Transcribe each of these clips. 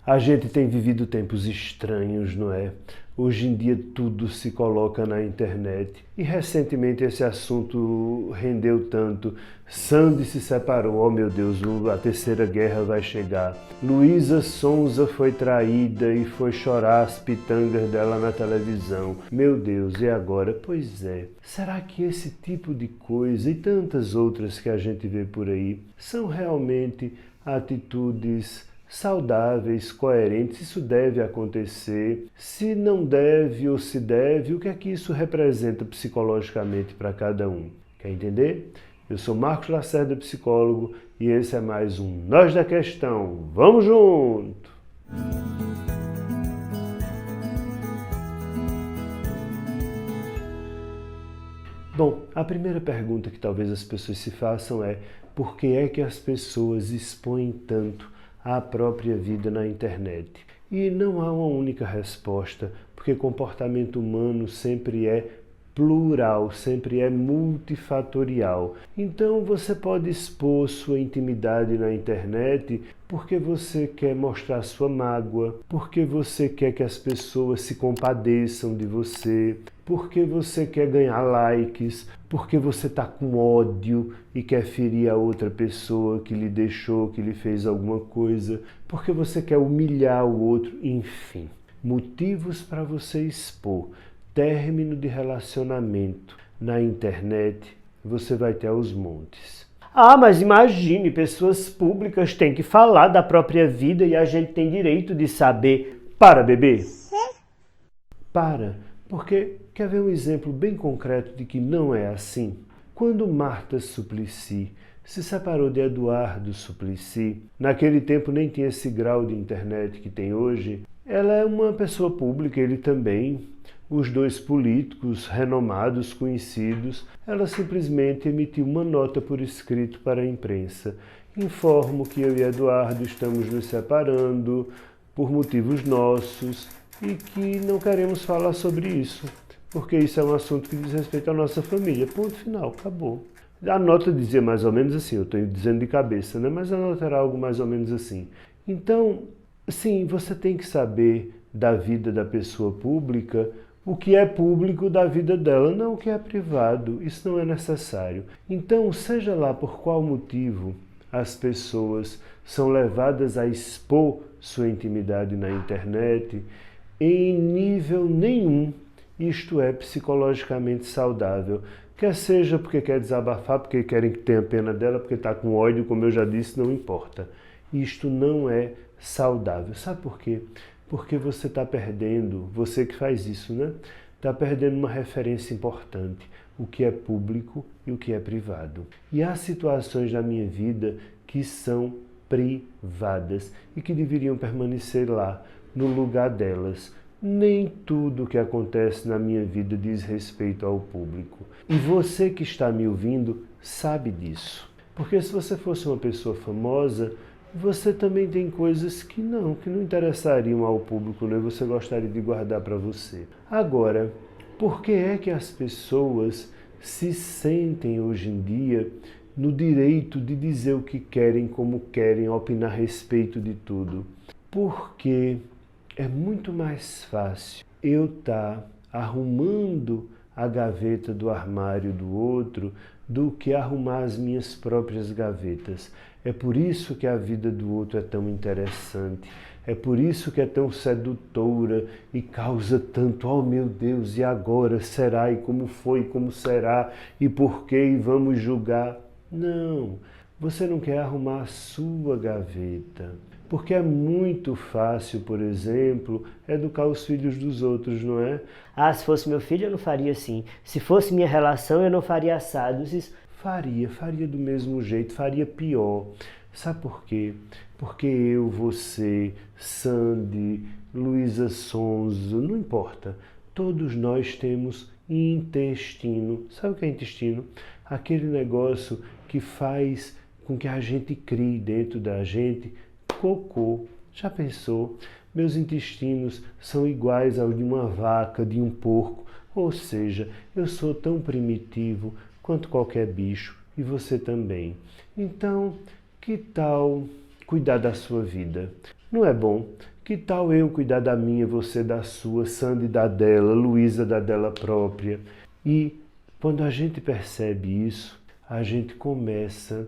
A gente tem vivido tempos estranhos, não é? Hoje em dia tudo se coloca na internet. E recentemente esse assunto rendeu tanto. Sandy se separou, oh meu Deus, a terceira guerra vai chegar. Luísa Sonza foi traída e foi chorar as pitangas dela na televisão. Meu Deus, e agora? Pois é. Será que esse tipo de coisa e tantas outras que a gente vê por aí são realmente atitudes saudáveis, coerentes? Isso deve acontecer? Se não deve ou se deve, o que é que isso representa psicologicamente para cada um? Quer entender? Eu sou Marcos Lacerda, psicólogo, e esse é mais um Nós da Questão. Vamos junto! Bom, a primeira pergunta que talvez as pessoas se façam é: por que é que as pessoas expõem tanto a própria vida na internet? E não há uma única resposta, porque comportamento humano sempre é plural, sempre é multifatorial. Então você pode expor sua intimidade na internet porque você quer mostrar sua mágoa, porque você quer que as pessoas se compadeçam de você, porque você quer ganhar likes, porque você está com ódio e quer ferir a outra pessoa que lhe deixou, que lhe fez alguma coisa, porque você quer humilhar o outro, enfim. Motivos para você expor término de relacionamento na internet, você vai ter aos montes. Ah, mas imagine, pessoas públicas têm que falar da própria vida e a gente tem direito de saber. Para, bebê! Para, porque quer ver um exemplo bem concreto de que não é assim? Quando Marta Suplicy se separou de Eduardo Suplicy, naquele tempo nem tinha esse grau de internet que tem hoje, ela é uma pessoa pública, ele também, os dois políticos renomados, conhecidos. Ela simplesmente emitiu uma nota por escrito para a imprensa. Informo que eu e Eduardo estamos nos separando por motivos nossos e que não queremos falar sobre isso, porque isso é um assunto que diz respeito à nossa família. Ponto final, acabou. A nota dizia mais ou menos assim, eu estou dizendo de cabeça, né? Mas a nota era algo mais ou menos assim. Então, sim, você tem que saber da vida da pessoa pública o que é público da vida dela, não o que é privado. Isso não é necessário. Então, seja lá por qual motivo as pessoas são levadas a expor sua intimidade na internet, em nível nenhum isto é psicologicamente saudável. Quer seja porque quer desabafar, porque querem que tenha pena dela, porque está com ódio, como eu já disse, não importa. Isto não é saudável. Sabe por quê? Porque você está perdendo, você que faz isso, né? Está perdendo uma referência importante, o que é público e o que é privado. E há situações na minha vida que são privadas e que deveriam permanecer lá, no lugar delas. Nem tudo que acontece na minha vida diz respeito ao público. E você que está me ouvindo sabe disso. Porque se você fosse uma pessoa famosa, você também tem coisas que não interessariam ao público, né? Você gostaria de guardar para você. Agora, por que é que as pessoas se sentem hoje em dia no direito de dizer o que querem, como querem, opinar a respeito de tudo? Porque é muito mais fácil eu estar arrumando a gaveta do armário do outro do que arrumar as minhas próprias gavetas. É por isso que a vida do outro é tão interessante. É por isso que é tão sedutora e causa tanto, oh meu Deus, e agora? Será? E como foi? Como será? E por quê? E vamos julgar? Não, você não quer arrumar a sua gaveta. Porque é muito fácil, por exemplo, educar os filhos dos outros, não é? Ah, se fosse meu filho eu não faria assim. Se fosse minha relação eu não faria assado. Faria do mesmo jeito, faria pior. Sabe por quê? Porque eu, você, Sandy, Luísa Sonza, não importa. Todos nós temos intestino. Sabe o que é intestino? Aquele negócio que faz com que a gente crie dentro da gente cocô. Já pensou? Meus intestinos são iguais aos de uma vaca, de um porco. Ou seja, eu sou tão primitivo quanto qualquer bicho e você também. Então, que tal cuidar da sua vida? Não é bom Que tal eu cuidar da minha, você da sua, Sandy da dela, Luísa da dela própria? E quando a gente percebe isso, a gente começa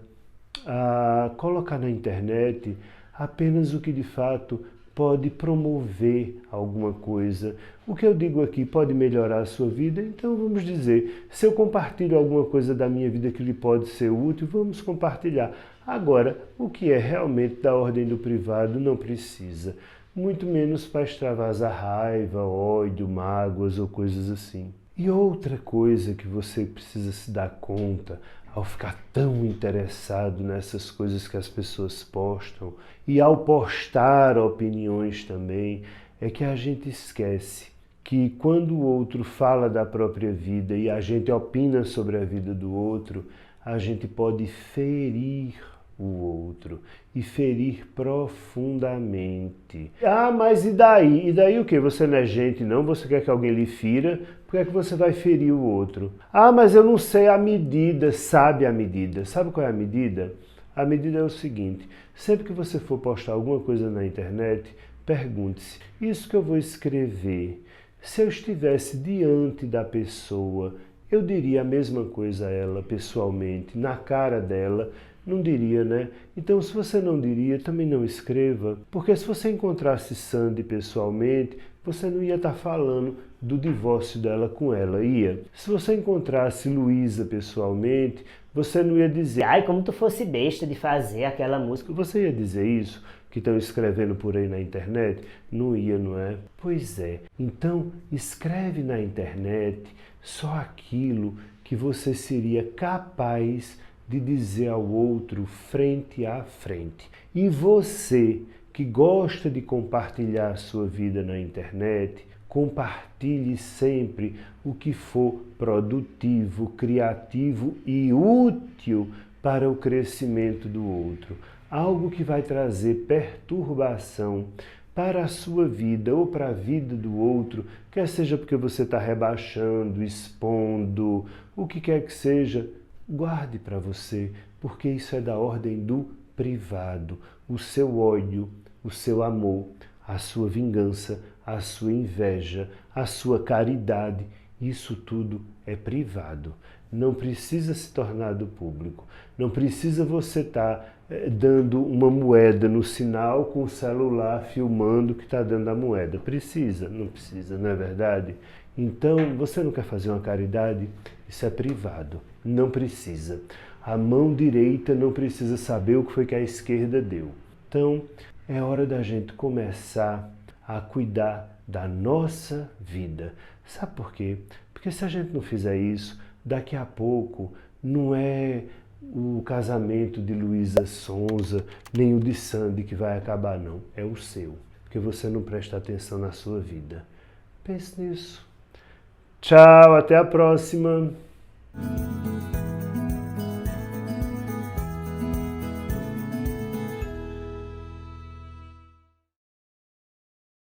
a colocar na internet apenas o que de fato pode promover alguma coisa. O que eu digo aqui pode melhorar a sua vida, então vamos dizer, se eu compartilho alguma coisa da minha vida que lhe pode ser útil, vamos compartilhar. Agora, o que é realmente da ordem do privado não precisa, muito menos para extravasar raiva, ódio, mágoas ou coisas assim. E outra coisa que você precisa se dar conta ao ficar tão interessado nessas coisas que as pessoas postam e ao postar opiniões também, é que a gente esquece que quando o outro fala da própria vida e a gente opina sobre a vida do outro, a gente pode ferir o outro e ferir profundamente. Ah, mas e daí? E daí o quê? Você não é gente não? Você quer que alguém lhe fira? Por que é que você vai ferir o outro? Ah, mas eu não sei a medida. Sabe a medida? Sabe qual é a medida? A medida é o seguinte, sempre que você for postar alguma coisa na internet, pergunte-se, isso que eu vou escrever, se eu estivesse diante da pessoa, eu diria a mesma coisa a ela pessoalmente, na cara dela? Não diria, né? Então, se você não diria, também não escreva, porque se você encontrasse Sandy pessoalmente, você não ia estar falando do divórcio dela com ela, ia. Se você encontrasse Luísa pessoalmente, você não ia dizer, Ai, como tu fosse besta de fazer aquela música. você ia dizer isso que estão escrevendo por aí na internet? Não ia, não é? Pois é. Então, escreve na internet só aquilo que você seria capaz de dizer ao outro frente a frente. E você que gosta de compartilhar a sua vida na internet, compartilhe sempre o que for produtivo, criativo e útil para o crescimento do outro. Algo que vai trazer perturbação para a sua vida ou para a vida do outro, quer seja porque você está rebaixando, expondo, o que quer que seja, guarde para você, porque isso é da ordem do privado. O seu ódio, o seu amor, a sua vingança, a sua inveja, a sua caridade, isso tudo é privado. Não precisa se tornar do público. Não precisa você estar dando uma moeda no sinal com o celular filmando que está dando a moeda. Precisa? Não precisa, não é verdade? Então, você não quer fazer uma caridade? Isso é privado. Não precisa. A mão direita não precisa saber o que foi que a esquerda deu. Então, é hora da gente começar a cuidar da nossa vida. Sabe por quê? Porque se a gente não fizer isso, daqui a pouco não é o casamento de Luísa Sonza, nem o de Sandy que vai acabar, não. É o seu. Porque você não presta atenção na sua vida. Pense nisso. Tchau, até a próxima.